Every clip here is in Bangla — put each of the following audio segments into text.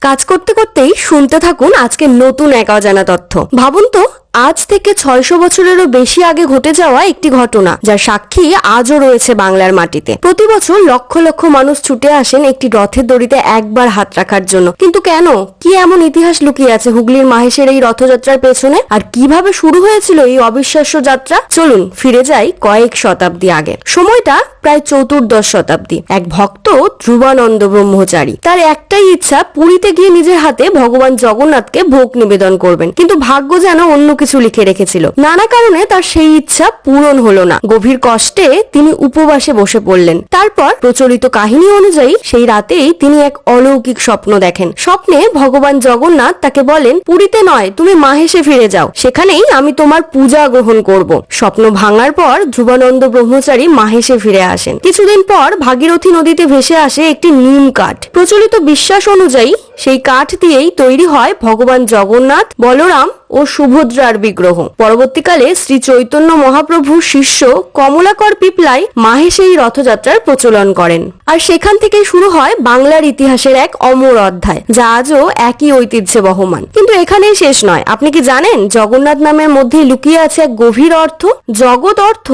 কাজ করতে করতেই শুনতে থাকুন আজকে নতুন এক অজানা তথ্য। ভাবুন তো, আজ থেকে 600 বছরেরও বেশি আগে ঘটে যাওয়া একটি ঘটনা যার সাক্ষী আজও রয়েছে বাংলার মাটিতে। প্রতি বছর লক্ষ লক্ষ মানুষ ছুটে আসেন একটি রথের দড়িতে একবার হাত রাখার জন্য। কিন্তু কেন? কি এমন ইতিহাস লুকিয়ে আছে হুগলির মাহেশের এই রথযাত্রার পেছনে? আর কিভাবে শুরু হয়েছিল এই অবিশ্বাস্য যাত্রা? চলুন ফিরে যাই কয়েক শতাব্দী আগে। সময়টা প্রায় 14 শতাব্দী। এক ভক্ত ধ্রুবানন্দ ব্রহ্মচারী, তার একটাই ইচ্ছা পুরীতে গিয়ে নিজের হাতে ভগবান জগন্নাথকে ভোগ নিবেদন করবেন। কিন্তু ভাগ্য যেন অন্য কিছু লিখে রেখেছিল। নানা কারণে তার সেই ইচ্ছা পূরণ হলো না। গভীর কষ্টে তিনি উপবাসে বসে পড়লেন। তারপর প্রচলিত কাহিনী অনুযায়ী সেই রাতেই তিনি এক অলৌকিক স্বপ্ন দেখেন। স্বপ্নে ভগবান জগন্নাথ তাকে বলেন, পুরীতে নয়, তুমি মাহেশে ফিরে যাও, সেখানেই আমি তোমার পূজা গ্রহণ করব। স্বপ্ন ভাঙার পর ধ্রুবানন্দ ব্রহ্মচারী মাহেশে ফিরে আসেন। কিছুদিন পর ভাগীরথী নদীতে ভেসে আসে একটি নিম কাঠ। প্রচলিত বিশ্বাস অনুযায়ী সেই কাঠ দিয়েই তৈরি হয় ভগবান জগন্নাথ, বলরাম ও সুভদ্রার বিগ্রহ। পরবর্তীকালে শ্রী চৈতন্য মহাপ্রভুর শিষ্য কমলাকর পিপলাই মাহেশে এই রথযাত্রার প্রচলন করেন। আর সেখান থেকে শুরু হয় বাংলার ইতিহাসের এক অমর অধ্যায়, যা আজও একই ঐতিহ্যে বহমান। কিন্তু এখানেই শেষ নয়। আপনি কি জানেন জগন্নাথ নামের মধ্যে লুকিয়ে আছে এক গভীর অর্থ? জগৎ অর্থ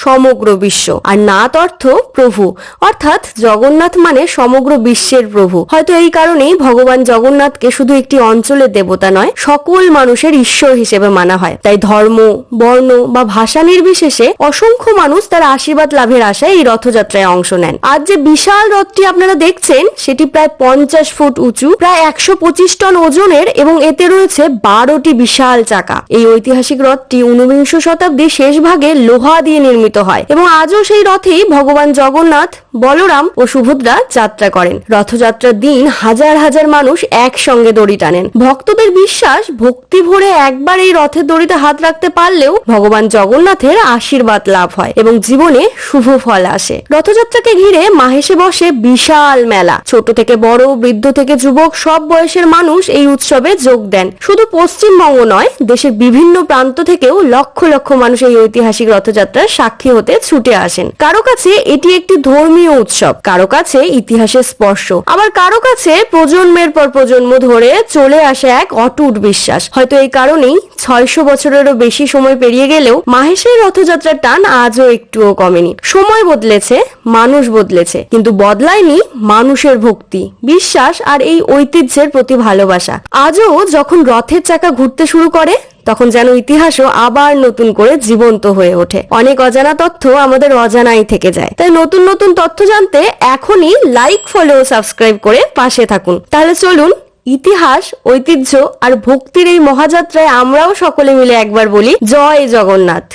সমগ্র বিশ্ব, আর নাথ অর্থ প্রভু, অর্থাৎ জগন্নাথ মানে সমগ্র বিশ্বের প্রভু। হয়তো এই কারণেই ভগবান জগন্নাথকে শুধু একটি অঞ্চলের দেবতা নয়, সকল মানুষের ঈশ্বর হিসেবে মানা হয়। তাই ধর্ম, বর্ণ বা ভাষা নির্বিশেষে অসংখ্য মানুষ তার আশীর্বাদ লাভের আশায় এই রথযাত্রায় অংশ নেন। আজ যে বিশাল রথটি আপনারা দেখছেন সেটি প্রায় 50 ফুট উঁচু, প্রায় 125 টন ওজনের এবং এতে রয়েছে 12টি বিশাল চাকা। এই ঐতিহাসিক রথটি 19 শতাব্দীর শেষ ভাগে লোহা দিয়ে নির্মিত হয় এবং আজও সেই রথেই ভগবান জগন্নাথ, বলরাম ও সুভদ্রা যাত্রা করেন। রথযাত্রার দিন হাজার হাজার মানুষ একসঙ্গে দড়ি টানেন। ভক্তদের বিশ্বাস, ভক্তি ভরে একবার এই রথের দড়িতে হাত রাখতে পারলেও ভগবান জগন্নাথের আশীর্বাদ লাভ হয় এবং জীবনে শুভ ফল আসে। রথযাত্রাকে ঘিরে মাহেশে বসে বিশাল মেলা। ছোট থেকে বড়, বৃদ্ধ থেকে যুবক, সব বয়সের মানুষ এই উৎসবে যোগ দেন। শুধু পশ্চিমবঙ্গ নয়, দেশের বিভিন্ন প্রান্ত থেকেও লক্ষ লক্ষ মানুষ এই ঐতিহাসিক রথযাত্রার সাক্ষী হতে ছুটে আসেন। কারো কাছে এটি একটি ধর্মীয় উৎসব, কারো কাছে ইতিহাসের স্পর্শ, আবার কারো কাছে প্রজন্মের পর প্রজন্ম ধরে চলে আসে এক অটুট বিশ্বাস। হয়তো এই কারণেই 600 বছরেরও বেশি সময় পেরিয়ে গেলেও মাহেশের রথযাত্রার টান আজও একটুও কমেনি। সময় বদলেছে, মানুষ বদলেছে, কিন্তু বদলায়নি মানুষের ভক্তি, বিশ্বাস আর এই ঐতিহ্যের প্রতি ভালোবাসা। আজও যখন রথের চাকা ঘুরতে শুরু করে, তখন যেন ইতিহাসও আবার নতুন করে জীবন্ত হয়ে ওঠে। অনেক অজানা তথ্য আমাদের অজানাই থেকে যায়। তাই নতুন নতুন তথ্য জানতে এখনই লাইক, ফলো ও সাবস্ক্রাইব করে পাশে থাকুন। তাহলে চলুন ইতিহাস, ঐতিহ্য আর ভক্তির এই মহাযাত্রায় আমরাও সকলে মিলে একবার বলি জয় জগন্নাথ।